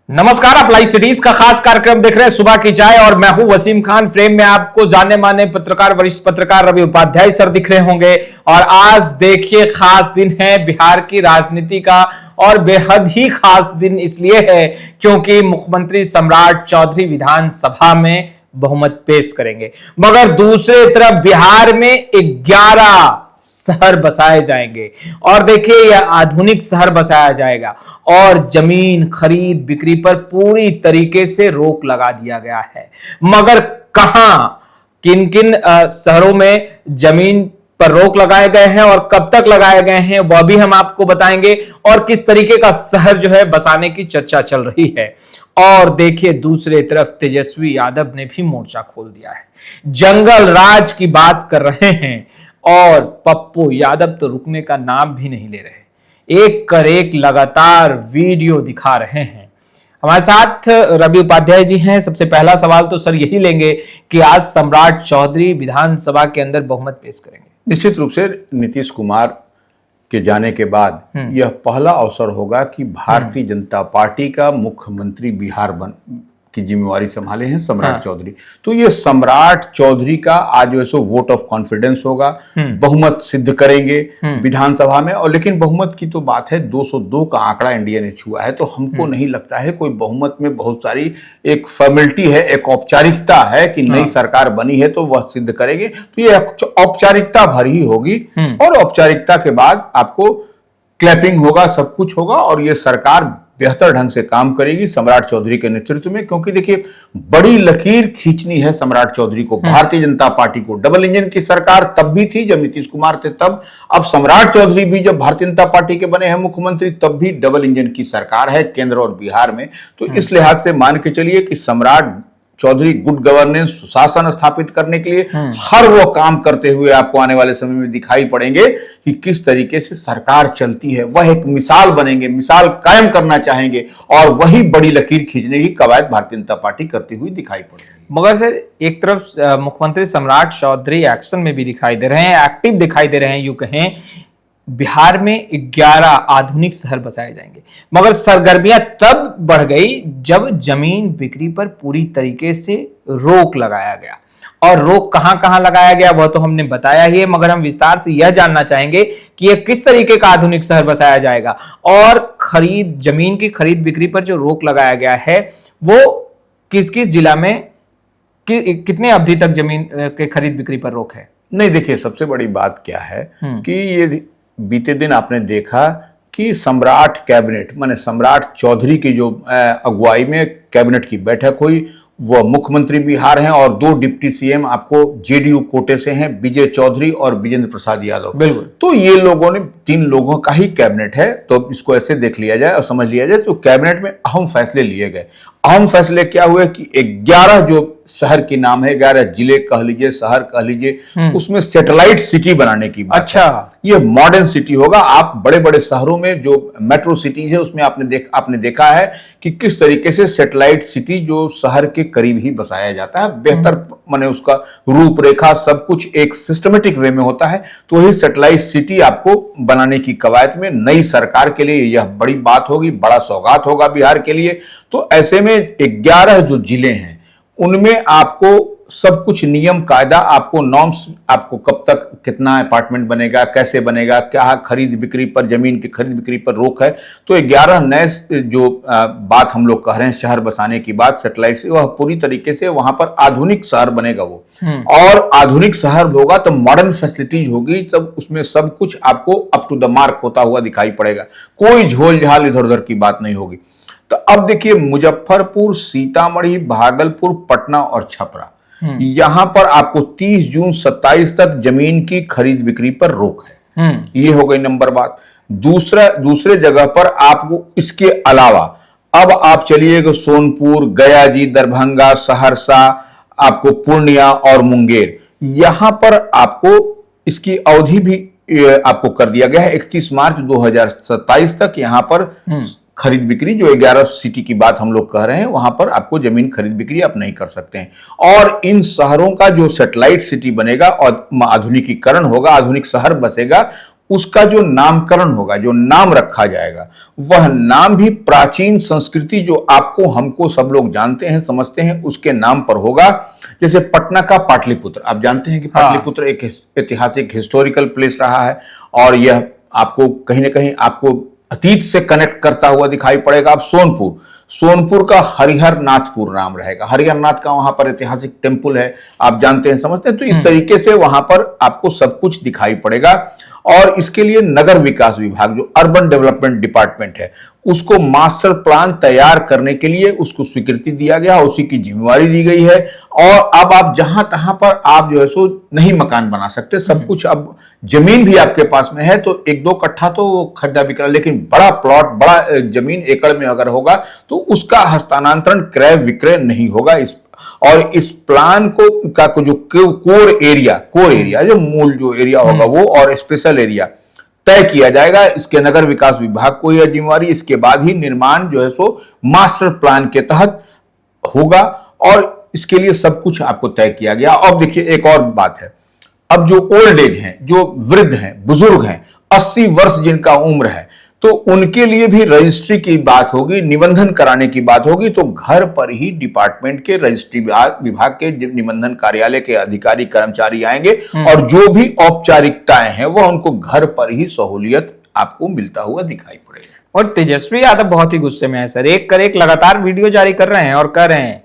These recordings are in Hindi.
नमस्कार, आप लाइव सिटीज का खास कार्यक्रम देख रहे हैं सुबह की चाय और मैं हूं वसीम खान। फ्रेम में आपको जाने माने पत्रकार, वरिष्ठ पत्रकार रवि उपाध्याय सर दिख रहे होंगे। और आज देखिए खास दिन है बिहार की राजनीति का, और बेहद ही खास दिन इसलिए है क्योंकि मुख्यमंत्री सम्राट चौधरी विधानसभा में बहुमत पेश करेंगे। मगर दूसरे तरफ बिहार में 11 शहर बसाए जाएंगे और देखिए यह आधुनिक शहर बसाया जाएगा और जमीन खरीद बिक्री पर पूरी तरीके से रोक लगा दिया गया है। मगर कहां, किन किन शहरों में जमीन पर रोक लगाए गए हैं और कब तक लगाए गए हैं वह भी हम आपको बताएंगे, और किस तरीके का शहर जो है बसाने की चर्चा चल रही है। और देखिए दूसरे तरफ तेजस्वी यादव ने भी मोर्चा खोल दिया है, जंगल राज की बात कर रहे हैं और पप्पू यादव तो रुकने का नाम भी नहीं ले रहे, एक कर एक लगातार वीडियो दिखा रहे हैं। हमारे साथ रवि उपाध्याय जी हैं। सबसे पहला सवाल तो सर यही लेंगे कि आज सम्राट चौधरी विधानसभा के अंदर बहुमत पेश करेंगे। निश्चित रूप से नीतीश कुमार के जाने के बाद यह पहला अवसर होगा कि भारतीय जनता पार्टी का मुख्यमंत्री बिहार की जिम्मेवारी संभाले हैं सम्राट चौधरी। तो ये सम्राट चौधरी का आज वैसे वोट ऑफ कॉन्फिडेंस होगा, बहुमत सिद्ध करेंगे विधानसभा में। और लेकिन बहुमत की तो बात है, 202 का आंकड़ा इंडिया ने छुआ है, तो हमको नहीं लगता है कोई बहुमत में बहुत सारी एक फॉर्मेलिटी है, एक औपचारिकता है कि नई सरकार बनी है तो वह सिद्ध करेंगे। तो ये औपचारिकता भर ही होगी और औपचारिकता के बाद आपको क्लैपिंग होगा, सब कुछ होगा और ये सरकार बेहतर ढंग से काम करेगी सम्राट चौधरी के नेतृत्व में। क्योंकि देखिए बड़ी लकीर खींचनी है सम्राट चौधरी को, भारतीय जनता पार्टी को। डबल इंजन की सरकार तब भी थी जब नीतीश कुमार थे तब, अब सम्राट चौधरी भी जब भारतीय जनता पार्टी के बने हैं मुख्यमंत्री तब भी डबल इंजन की सरकार है केंद्र और बिहार में। तो इस लिहाज से मान के चलिए कि सम्राट चौधरी गुड गवर्नेंस, सुशासन स्थापित करने के लिए हर वो काम करते हुए आपको आने वाले समय में दिखाई पड़ेंगे कि किस तरीके से सरकार चलती है। वह एक मिसाल बनेंगे, मिसाल कायम करना चाहेंगे और वही बड़ी लकीर खींचने की कवायद भारतीय जनता पार्टी करती हुई दिखाई पड़ेगी। मगर सर एक तरफ मुख्यमंत्री सम्राट चौधरी एक्शन में भी दिखाई दे रहे हैं, एक्टिव दिखाई दे रहे हैं। यूं कहें बिहार में 11 आधुनिक शहर बसाए जाएंगे, मगर सरगर्मियां तब बढ़ गई जब जमीन बिक्री पर पूरी तरीके से रोक लगाया गया। और रोक कहां कहां लगाया गया वह तो हमने बताया ही है, मगर हम विस्तार से यह जानना चाहेंगे कि यह किस तरीके का आधुनिक शहर बसाया जाएगा और जमीन की खरीद बिक्री पर जो रोक लगाया गया है वो किस किस जिला में कितने अवधि तक जमीन के खरीद बिक्री पर रोक है। नहीं देखिए, सबसे बड़ी बात क्या है कि ये बीते दिन आपने देखा कि सम्राट कैबिनेट माने सम्राट चौधरी की जो अगुवाई में कैबिनेट की बैठक हुई, वह मुख्यमंत्री बिहार हैं और 2 डिप्टी सीएम आपको जेडीयू कोटे से हैं, विजय चौधरी और विजेंद्र प्रसाद यादव। बिल्कुल। तो ये लोगों ने 3 लोगों का ही कैबिनेट है, तो इसको ऐसे देख लिया जाए और समझ लिया जाए। तो कैबिनेट में अहम फैसले लिए गए। अहम फैसले क्या हुए कि 11 जो शहर की नाम है, 11 जिले कह लीजिए, शहर कह लीजिए, उसमें सैटेलाइट सिटी बनाने की बात। अच्छा, ये मॉडर्न सिटी होगा। आप बड़े बड़े शहरों में जो मेट्रो सिटीज है उसमें आपने देखा है कि किस तरीके से सैटेलाइट सिटी जो शहर के करीब ही बसाया जाता है, बेहतर माने उसका रूपरेखा सब कुछ एक सिस्टमेटिक वे में होता है। तो वही सैटेलाइट सिटी आपको बनाने की कवायद में नई सरकार के लिए यह बड़ी बात होगी, बड़ा सौगात होगा बिहार के लिए। तो ऐसे में 11 जो जिले हैं उनमें आपको सब कुछ नियम कायदा, आपको नॉर्म्स, आपको कब तक कितना अपार्टमेंट बनेगा, कैसे बनेगा, क्या खरीद बिक्री पर, जमीन की खरीद बिक्री पर रोक है। तो 11 नए जो बात हम लोग कह रहे हैं शहर बसाने की बात सैटेलाइट से, वह पूरी तरीके से वहां पर आधुनिक शहर बनेगा वो। और आधुनिक शहर होगा तो मॉडर्न फैसिलिटीज होगी, तब उसमें सब कुछ आपको अप टू द मार्क होता हुआ दिखाई पड़ेगा, कोई झोल झाल इधर उधर की बात नहीं होगी। तो अब देखिए मुजफ्फरपुर, सीतामढ़ी, भागलपुर, पटना और छपरा, यहां पर आपको 30 जून 27 तक जमीन की खरीद बिक्री पर रोक है। ये हो गई नंबर बात। दूसरे जगह पर आपको इसके अलावा अब आप चलिएगा सोनपुर, गयाजी, दरभंगा, सहरसा, आपको पूर्णिया और मुंगेर, यहां पर आपको इसकी अवधि भी आपको कर दिया गया है 31 मार्च 2027 तक। यहां पर खरीद बिक्री जो 11 सिटी की बात हम लोग कह रहे हैं वहां पर आपको जमीन खरीद बिक्री आप नहीं कर सकते हैं। और इन शहरों का जो सैटेलाइट सिटी बनेगा और आधुनिकीकरण होगा, आधुनिक शहर बसेगा, उसका जो नामकरण होगा, जो नाम रखा जाएगा, वह नाम भी प्राचीन संस्कृति जो आपको हमको सब लोग जानते हैं, समझते हैं, उसके नाम पर होगा। जैसे पटना का पाटलिपुत्र, आप जानते हैं कि पाटलिपुत्र एक ऐतिहासिक हिस्टोरिकल प्लेस रहा है और यह आपको कहीं ना कहीं आपको अतीत से कनेक्ट करता हुआ दिखाई पड़ेगा। अब सोनपुर का हरिहर नाथपुर नाम रहेगा। हरिहर नाथ का वहां पर ऐतिहासिक टेम्पल है, आप जानते हैं, समझते हैं। तो इस तरीके से वहां पर आपको सब कुछ दिखाई पड़ेगा। और इसके लिए नगर विकास विभाग, जो अर्बन डेवलपमेंट डिपार्टमेंट है, उसको मास्टर प्लान तैयार करने के लिए उसको स्वीकृति दिया गया, उसी की जिम्मेवारी दी गई है। और अब आप जहां तहां पर आप जो है सो नहीं मकान बना सकते, सब कुछ अब जमीन भी आपके पास में है तो 1-2 कट्ठा तो खरीदा बिक रहा, लेकिन बड़ा प्लॉट, बड़ा जमीन एकड़ में अगर होगा तो उसका हस्तांतरण क्रय विक्रय नहीं होगा। और इस प्लान का जो कोर एरिया जो मूल जो एरिया होगा वो और स्पेशल एरिया तय किया जाएगा। इसके नगर विकास विभाग को यह जिम्मेवारी, इसके बाद ही निर्माण जो है सो मास्टर प्लान के तहत होगा और इसके लिए सब कुछ आपको तय किया गया। अब देखिए एक और बात है, अब जो ओल्ड एज हैं, जो वृद्ध हैं, बुजुर्ग हैं, 80 वर्ष जिनका उम्र है, तो उनके लिए भी रजिस्ट्री की बात होगी, निबंधन कराने की बात होगी। तो घर पर ही डिपार्टमेंट के रजिस्ट्री विभाग के निबंधन कार्यालय के अधिकारी कर्मचारी आएंगे और जो भी औपचारिकताएं हैं वह उनको घर पर ही सहूलियत आपको मिलता हुआ दिखाई पड़ेगा। और तेजस्वी यादव बहुत ही गुस्से में है सर, एक कर एक लगातार वीडियो जारी कर रहे हैं और कह रहे हैं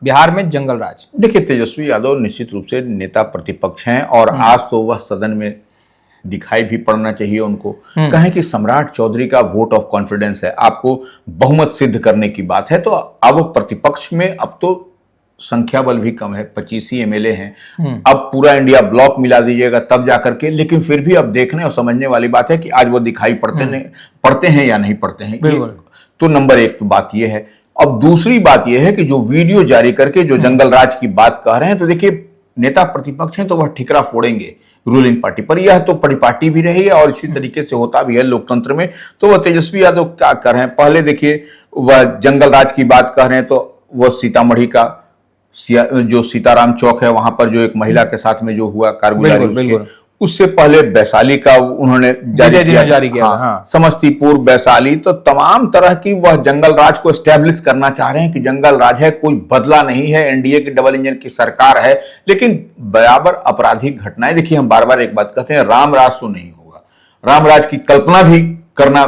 बिहार में जंगल राज। देखिए, तेजस्वी यादव निश्चित रूप से नेता प्रतिपक्ष हैं और आज तो वह सदन में दिखाई भी पड़ना चाहिए उनको। कहें कि सम्राट चौधरी का वोट ऑफ कॉन्फिडेंस है, आपको बहुमत सिद्ध करने की बात है, तो अब प्रतिपक्ष में अब तो संख्या बल भी कम है, 25 ही एमएलए हैं। अब पूरा इंडिया ब्लॉक मिला दीजिएगा तब जाकर के, लेकिन फिर भी अब देखने और समझने वाली बात है कि आज वो दिखाई पड़ते हैं या नहीं पड़ते हैं। तो नंबर 1 तो बात यह है। अब दूसरी बात यह है कि जो वीडियो जारी करके जो जंगल राज की बात कह रहे हैं, तो देखिए नेता प्रतिपक्ष हैं तो वह ठिकरा फोड़ेंगे रूलिंग पार्टी पर, यह तो परिपाटी भी रही है और इसी तरीके से होता भी है लोकतंत्र में। तो वह तेजस्वी यादव क्या कर रहे हैं, पहले देखिए वह जंगल राज की बात कर रहे हैं, तो वह सीतामढ़ी का जो सीताराम चौक है वहां पर जो एक महिला के साथ में जो हुआ कारगुजारी, उससे पहले वैशाली का उन्होंने जारी किया। हाँ। समस्तीपुर, वैशाली, तो तमाम तरह की वह जंगल राज को एस्टेब्लिश करना चाह रहे हैं कि जंगल राज है, कोई बदला नहीं है, एनडीए की डबल इंजन की सरकार है। लेकिन बराबर आपराधिक घटनाएं, देखिए हम बार बार एक बात कहते हैं, रामराज तो नहीं होगा। रामराज की कल्पना भी करना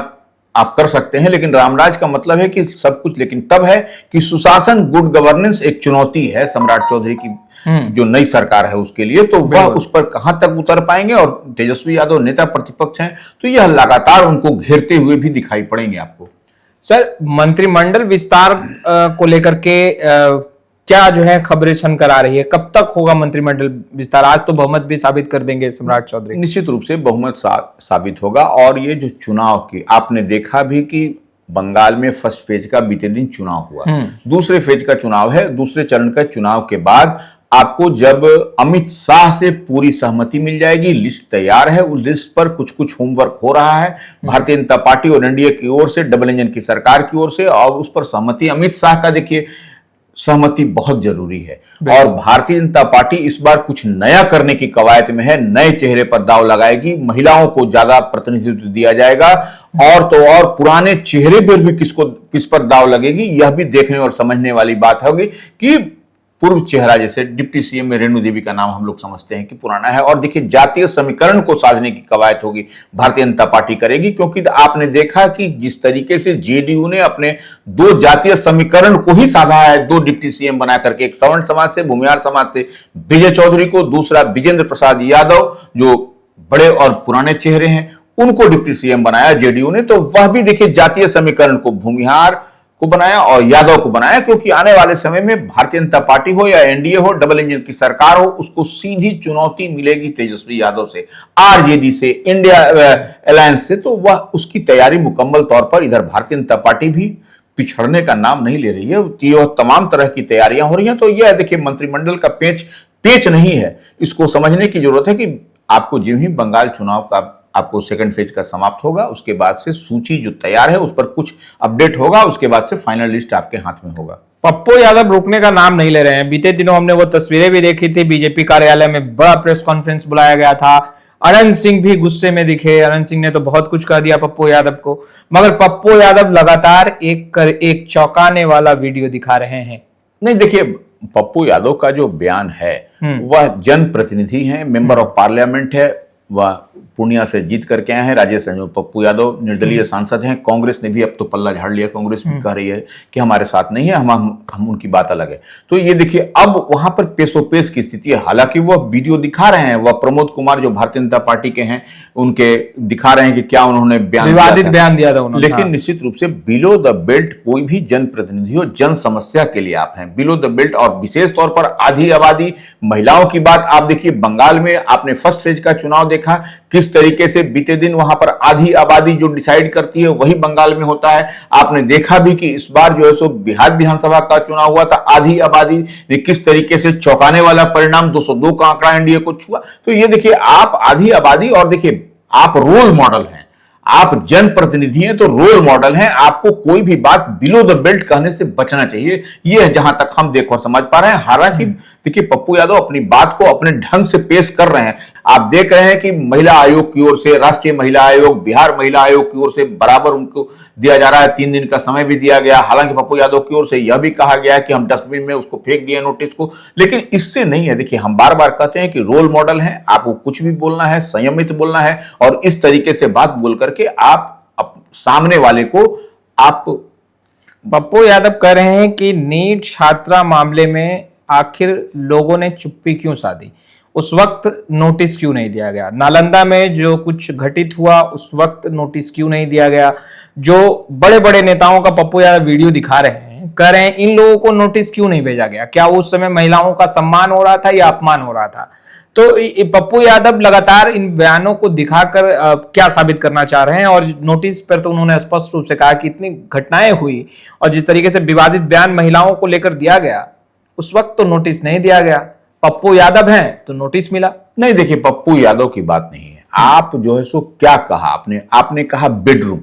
आप कर सकते हैं, लेकिन रामराज का मतलब है कि सब कुछ, लेकिन तब है कि सुशासन, गुड गवर्नेंस एक चुनौती है सम्राट चौधरी की जो नई सरकार है उसके लिए। तो वह उस पर कहां तक उतर पाएंगे, और तेजस्वी यादव नेता प्रतिपक्ष हैं तो यह लगातार उनको घेरते हुए भी दिखाई पड़ेंगे आपको। सर, मंत्रिमंडल विस्तार को लेकर के क्या जो है खबरें छनकर आ रही है, कब तक होगा मंत्रिमंडल विस्तार? आज तो बहुमत भी साबित कर देंगे सम्राट चौधरी। निश्चित रूप से बहुमत साबित होगा। और ये जो चुनाव की आपने देखा भी कि बंगाल में फर्स्ट फेज का बीते दिन चुनाव हुआ, दूसरे फेज का चुनाव है, दूसरे चरण का चुनाव के बाद आपको जब अमित शाह से पूरी सहमति मिल जाएगी, लिस्ट तैयार है, उस लिस्ट पर कुछ कुछ होमवर्क हो रहा है भारतीय जनता पार्टी और एनडीए की ओर से, डबल इंजन की सरकार की ओर से, और उस पर सहमति अमित शाह का देखिए सहमति बहुत जरूरी है। और भारतीय जनता पार्टी इस बार कुछ नया करने की कवायद में है, नए चेहरे पर दांव लगाएगी, महिलाओं को ज्यादा प्रतिनिधित्व दिया जाएगा, और तो और पुराने चेहरे पर भी किस पर दांव लगेगी, यह भी देखने और समझने वाली बात होगी कि पूर्व चेहरा जैसे डिप्टी सीएम में रेणु देवी का नाम हम लोग समझते हैं कि पुराना है, और देखिए जातीय समीकरण को साधने की कवायद होगी भारतीय जनता पार्टी करेगी, क्योंकि आपने देखा कि जिस तरीके से जेडीयू ने अपने 2 जातीय समीकरण को ही साधा है, 2 डिप्टी सीएम बना करके, एक सवर्ण समाज से, भूमिहार समाज से विजय चौधरी को, दूसरा विजेंद्र प्रसाद यादव जो बड़े और पुराने चेहरे हैं उनको डिप्टी सीएम बनाया जेडीयू ने। तो वह भी देखिए जातीय समीकरण को भूमिहार को बनाया और यादव को बनाया, क्योंकि आने वाले समय में भारतीय जनता पार्टी हो या एनडीए हो, डबल इंजन की सरकार हो, उसको सीधी चुनौती मिलेगी तेजस्वी यादव से, आरजेडी से, इंडिया अलायंस से। तो वह उसकी तैयारी मुकम्मल तौर पर, इधर भारतीय जनता पार्टी भी पिछड़ने का नाम नहीं ले रही है, यह तमाम तरह की तैयारियां हो रही हैं। तो यह देखिए मंत्रिमंडल का पेच नहीं है, इसको समझने की जरूरत है कि आपको जो ही बंगाल चुनाव का आपको सेकंड फेज का समाप्त होगा, उसके बाद से सूची जो तैयार है उस पर कुछ अपडेट होगा, उसके बाद से फाइनल लिस्ट आपके हाथ में होगा। पप्पू यादव रुकने का नाम नहीं ले रहे हैं। बीते दिनों हमने वो तस्वीरें भी देखी थी, बीजेपी कार्यालय में बड़ा प्रेस कॉन्फ्रेंस बुलाया गया था, अनंत सिंह भी गुस्से में दिखे। अनंत सिंह ने तो बहुत कुछ कह दिया पप्पू यादव को, मगर पप्पू यादव लगातार एक चौंकाने वाला वीडियो दिखा रहे हैं। नहीं देखिए, पप्पू यादव का जो बयान है वह जनप्रतिनिधि हैं, मेंबर ऑफ पार्लियामेंट है, वह पूर्णिया से जीत करके आए हैं। राजेश रंजन पप्पू यादव निर्दलीय सांसद हैं। कांग्रेस ने भी अब तो पल्ला झाड़ लिया, कांग्रेस भी कह रही है कि हमारे साथ नहीं है, हम उनकी बात अलग है। तो ये देखिए, अब वहां पर पेशोपेश की स्थिति है। हालांकि वह वीडियो दिखा रहे हैं, वह प्रमोद कुमार जो भारतीय जनता पार्टी के हैं उनके दिखा रहे हैं कि क्या उन्होंने विवादित बयान दिया था उन्होंने। लेकिन निश्चित रूप से बिलो द बेल्ट कोई भी जनप्रतिनिधि हो, जन समस्या के लिए आप हैं बिलो द बेल्ट, और विशेष तौर पर आधी आबादी महिलाओं की बात आप देखिए। बंगाल में आपने फर्स्ट फेज का चुनाव देखा, किस तरीके से बीते दिन वहां पर आधी आबादी जो डिसाइड करती है वही बंगाल में होता है। आपने देखा भी कि इस बार जो है सो बिहार विधानसभा का चुनाव हुआ था, आधी आबादी ने किस तरीके से चौंकाने वाला परिणाम 202 का आंकड़ा एनडीए को छुआ। तो ये देखिए, आप आधी आबादी, और देखिए आप रोल मॉडल हैं, आप जनप्रतिनिधि हैं तो रोल मॉडल हैं। आपको कोई भी बात बिलो द बेल्ट कहने से बचना चाहिए। यह है जहां तक हम देख और समझ पा रहे हैं। हालांकि देखिए, पप्पू यादव अपनी बात को अपने ढंग से पेश कर रहे हैं। आप देख रहे हैं कि महिला आयोग की ओर से, राष्ट्रीय महिला आयोग, बिहार महिला आयोग की ओर से बराबर उनको दिया जा रहा है, 3 दिन का समय भी दिया गया। हालांकि पप्पू यादव की ओर से यह भी कहा गया है कि हम डस्टबिन में उसको फेंक दिए नोटिस को, लेकिन इससे नहीं है। देखिए, हम बार बार कहते हैं कि रोल मॉडल हैं, आपको कुछ भी बोलना है संयमित बोलना है, और इस तरीके से बात बोल करके आप सामने वाले को आप। पप्पू यादव कह रहे हैं कि नीट छात्रा मामले में आखिर लोगों ने चुप्पी क्यों साधी, उस वक्त नोटिस क्यों नहीं दिया गया। नालंदा में जो कुछ घटित हुआ उस वक्त नोटिस क्यों नहीं दिया गया। जो बड़े बड़े नेताओं का पप्पू यादव वीडियो दिखा रहे हैं, कह रहे हैं इन लोगों को नोटिस क्यों नहीं भेजा गया। क्या उस समय महिलाओं का सम्मान हो रहा था या अपमान हो रहा था। तो पप्पू यादव लगातार इन बयानों को दिखाकर क्या साबित करना चाह रहे हैं। और नोटिस पर तो उन्होंने स्पष्ट रूप से कहा कि इतनी घटनाएं हुई और जिस तरीके से विवादित बयान महिलाओं को लेकर दिया गया, उस वक्त तो नोटिस नहीं दिया गया। पप्पू यादव हैं तो नोटिस मिला। नहीं देखिए, पप्पू यादव की बात नहीं है। आप जो है सो क्या कहा आपने कहा बेडरूम,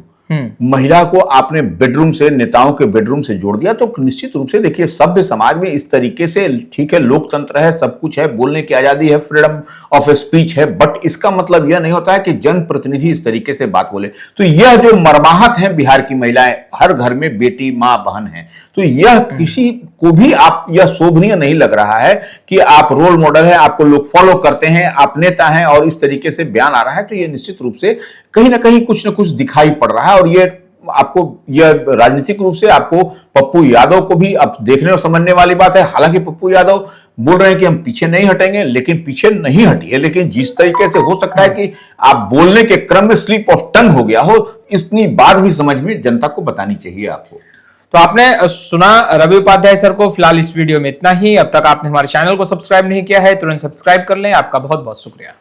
महिला को आपने बेडरूम से, नेताओं के बेडरूम से जोड़ दिया। तो निश्चित रूप से देखिए, सभ्य समाज में इस तरीके से, ठीक है लोकतंत्र है, सब कुछ है, बोलने की आजादी है, फ्रीडम ऑफ स्पीच है, बट इसका मतलब यह नहीं होता है कि जनप्रतिनिधि इस तरीके से बात बोले। तो यह जो मर्माहत है, बिहार की महिलाएं, हर घर में बेटी मां बहन है, तो यह किसी को भी आप यह शोभनीय नहीं लग रहा है कि आप रोल मॉडल है, आपको लोग फॉलो करते हैं, आप नेता हैं, और इस तरीके से बयान आ रहा है। तो यह निश्चित रूप से कहीं ना कहीं कुछ ना कुछ दिखाई पड़ रहा है। और ये आपको, यह राजनीतिक रूप से आपको पप्पू यादव को भी अब देखने और समझने वाली बात है। हालांकि पप्पू यादव बोल रहे हैं कि हम पीछे नहीं हटेंगे, लेकिन पीछे नहीं हटिए। लेकिन जिस तरीके से हो सकता है कि आप बोलने के क्रम में स्लिप ऑफ टंग हो गया हो, इतनी बात भी समझ में जनता को बतानी चाहिए आपको। तो आपने सुना रवि उपाध्याय सर को। फिलहाल इस वीडियो में इतना ही। अब तक आपने हमारे चैनल को सब्सक्राइब नहीं किया है, तुरंत सब्सक्राइब कर लें। आपका बहुत बहुत शुक्रिया।